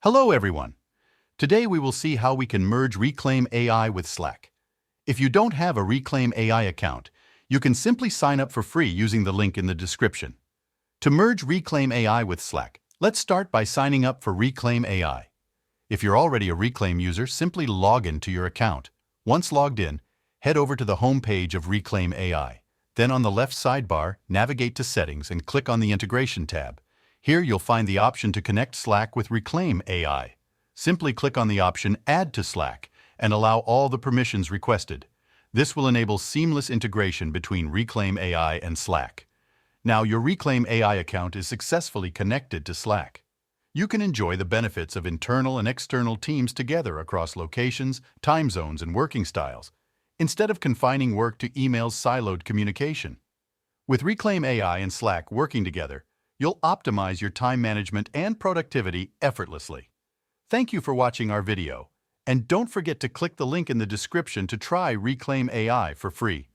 Hello everyone! Today we will see how we can merge Reclaim AI with Slack. If you don't have a Reclaim AI account, you can simply sign up for free using the link in the description. To merge Reclaim AI with Slack, let's start by signing up for Reclaim AI. If you're already a Reclaim user, simply log in to your account. Once logged in, head over to the home page of Reclaim AI. Then on the left sidebar, navigate to Settings and click on the Integration tab. Here you'll find the option to connect Slack with Reclaim AI. Simply click on the option Add to Slack and allow all the permissions requested. This will enable seamless integration between Reclaim AI and Slack. Now your Reclaim AI account is successfully connected to Slack. You can enjoy the benefits of internal and external teams together across locations, time zones, and working styles, instead of confining work to email's siloed communication. With Reclaim AI and Slack working together, you'll optimize your time management and productivity effortlessly. Thank you for watching our video, and don't forget to click the link in the description to try Reclaim AI for free.